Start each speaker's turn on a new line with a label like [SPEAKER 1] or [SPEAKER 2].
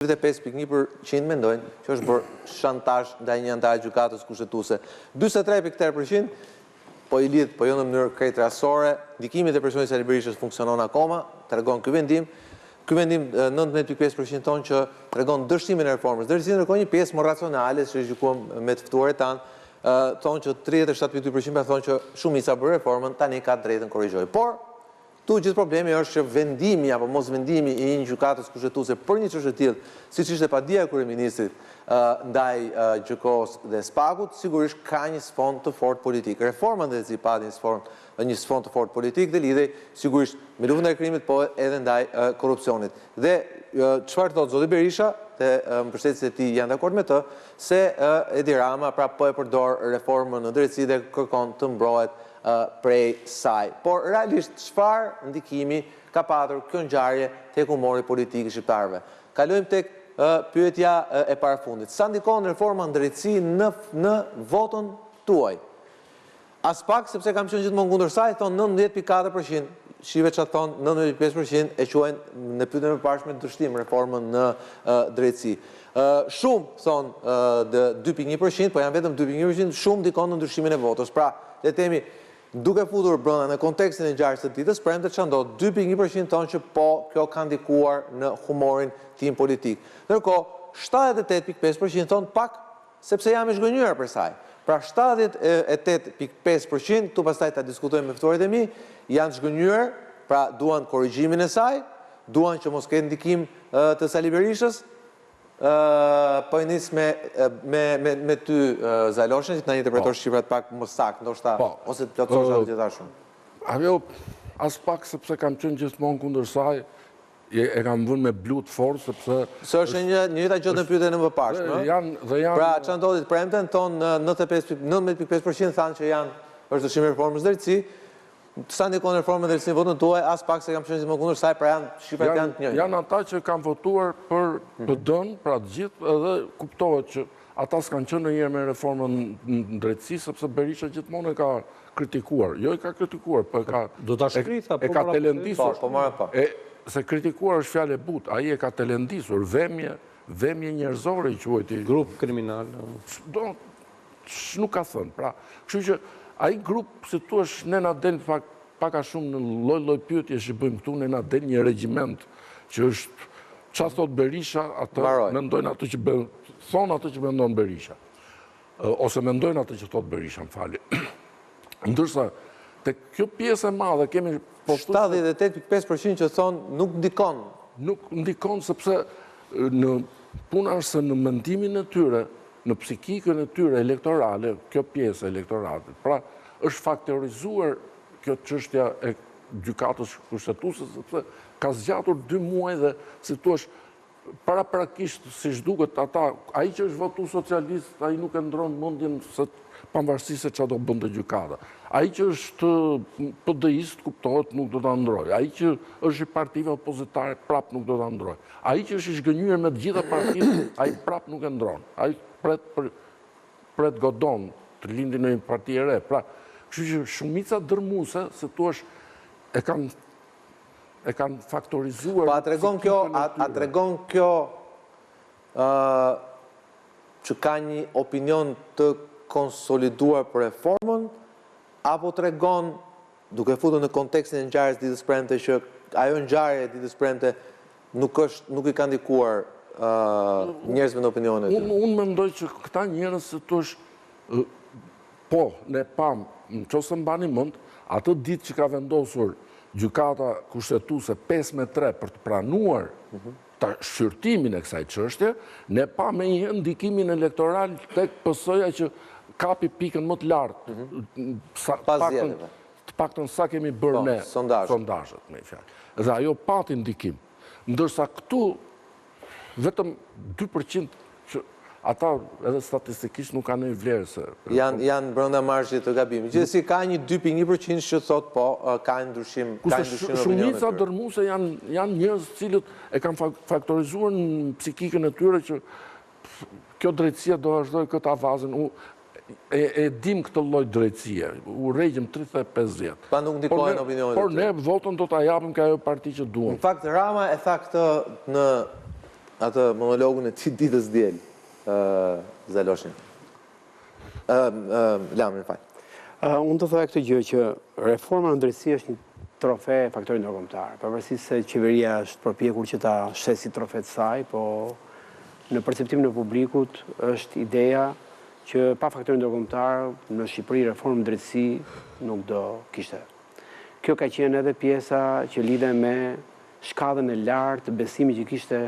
[SPEAKER 1] 35.1% mendojnë që është bërë shantazh ndaj një antari gjykatës kushtetuese. 43.8% po i lidh, po jo në mënyrë krejt rastësore, ndikimi i depresionit Sali Berishës funksionon akoma, tregon ky vendim. Ky vendim 19.5% thonë që tregon dështimin e reformës. Ndërsa ndërkohë një pjesë më racionale, që gjykuam me të ftuarit tanë, thonë që 37.2% thonë që shumica bërë reformën, tani ka drejtën korrigjojë. Por tu gjithë problemi është që vendimi apo mos vendimi i një gjykatës kushtetuese për një çështje të tillë, siç ishte padia e kryeministrit ndaj Gjykos dhe Spakut, sigurisht ka një sfond të fortë politik. Reforma ndërsi pati një sfond të fortë politik dhe lidhej sigurisht me luftën ndaj krimit, po edhe ndaj korrupsionit. Dhe çfarë thotë zoti Berisha, dhe mbështetësit e tij janë dakord me të, se Edi Rama pra po e përdor reformën në drejtësi dhe kërkon të mbrohet prej saj. Por realisht çfarë ndikimi ka patur kjo ngjarje tek humori politik i shqiptarëve? Kalojmë tek pyetja e parafundit. Sa ndikon reforma në drejtësi në votën tuaj? As pak, sepse kam qenë gjithmonë kundër saj, thonë 19.4%, shive që thonë 19.5% e quajnë në pyetjen e përparshme dështim reformën në drejtësi. Shumë thonë 2.1%, po janë vetëm 2.1%, shumë ndikon në ndryshimin e votës. Pra, le të themi, duke futur brenda në kontekstin e ngjarjes së ditës, premte ç'a ndodh, 2.1% thonë që po, kjo ka ndikuar në humorin tim politik. Ndërkohë, 78.5% thonë pak, sepse jam i zhgënjur për saj. Pra 78.5%, tu pastaj ta diskutojmë me ftuarit e mi, janë zhgënjur, pra duan korrigjimin e saj, duan që mos ketë ndikim të Sali Berishës. Po i nis me ty Zaloshin, që na interpretor shqiptar pak më saktë, ndoshta ose të plotësosh gjithashtu.
[SPEAKER 2] Ajo as pak sepse kam qenë gjithmonë kundër saj, e kam vënë me blut fort sepse
[SPEAKER 1] se është një njëjta gjë në pyetjen e mëparshme. Pra ç'a ndodhi premten tonë 19.5% thanë që është dëshimi i reformës drejtësi. Sa ndikon reforma në drejtësi votën tuaj, as pak se kam qenë gjithmonë kundër saj, pra shqiptarët janë të njëjtë.
[SPEAKER 2] Janë ata që kanë votuar për PD-n, pra të gjithë, edhe kuptohet që ata s'kanë qenë ndonjëherë me reformën në drejtësi, sepse Berisha gjithmonë e ka kritikuar. Jo e ka kritikuar, po e ka telendisur. Se kritikuar është fjalë e butë, ai e ka telendisur, vemje njerëzore i quajti.
[SPEAKER 3] Grup kriminal.
[SPEAKER 2] Nuk ka thënë, pra, kështu që ai grup, si tu është ne na del paka shumë në lloj pyetje që bëjmë këtu, ne na del një regjiment që është çfarë thot Berisha, atë mendojnë atë që thonë atë që mendon Berisha. Ose mendojnë atë që thot Berisha, më fali. Ndërsa tek kjo pjesë e madhe kemi
[SPEAKER 1] 78.5% që thonë nuk ndikon.
[SPEAKER 2] Nuk ndikon sepse në puna është se në mendimin e tyre, në psikikën e tyre elektorale, kjo pjesë elektorale, pra është faktorizuar kjo çështja e gjykatës kushtetuese, sepse ka zgjatur 2 muaj dhe si thua paraprakisht siç duket ata, ai që është votu socialist, ai nuk e ndron mendjen se pavarësisht se çfarë do bënte gjykata. Ai që është PD-ist, kuptohet, nuk do ta ndrojë. Ai që është i partive opozitare, prap nuk do ta ndrojë. Ai që është i zhgënjur me të gjitha partitë, ai prap nuk e ndron. Ai pret godon të lindi në një parti e re. Pra, kështu që shumica dërmuese, se thua, e kanë faktorizuar.
[SPEAKER 1] Po a tregon kjo që ka një opinion të konsoliduar për reformën, apo tregon, duke futur në kontekstin e ngjarjes ditës premte, që ajo ngjarje e ditës premte nuk i ka ndikuar njerëzve në opinionet?
[SPEAKER 2] Unë mendoj që këta njerëz se thosh, po, ne pam, nëse mbani mend, atë ditë që ka vendosur gjykata kushtetuese 5-3 për të pranuar shqyrtimin e kësaj çështje, ne pa me një ndikimin elektoral tek PS-ja që kapi pikën më të lartë. Të paktën sa kemi bërë ne sondazhet, me fjalë. Dhe ajo pati ndikim. Ndërsa këtu vetëm 2% që ata edhe statistikisht nuk kanë një vlerë se...
[SPEAKER 1] Janë brenda margjit të gabimit. Gjithsesi ka një 2.1% që thot po, ka ndryshim në opinionet.
[SPEAKER 2] Shumica dërmuese janë njerëz cilët e kanë faktorizuar në psikikën e tyre që kjo drejtësia do vazhdojë këtë avazën. E dim këtë lloj drejtësie, u rregjëm 30-50.
[SPEAKER 1] Pa nuk ndikojnë opinionet.
[SPEAKER 2] Por ne votën do ta japim ka ajo parti që duam.
[SPEAKER 1] Në fakt Rama e tha këtë në atë monologun e ti ditës diel, Zaloshin. Lamin, fal.
[SPEAKER 3] Unë të thoya këtë gjë që reforma në drejtësi është një trofe e faktorit ndërkombëtar. Pavarësisht se qeveria është përpjekur që ta shesi trofet saj, po në perceptimin e publikut është ideja që pa faktorin ndërkombëtar në Shqipëri reformë drejtësi nuk do kishte. Kjo ka qenë edhe pjesa që lidhe me shkallën e lartë të besimit që kishte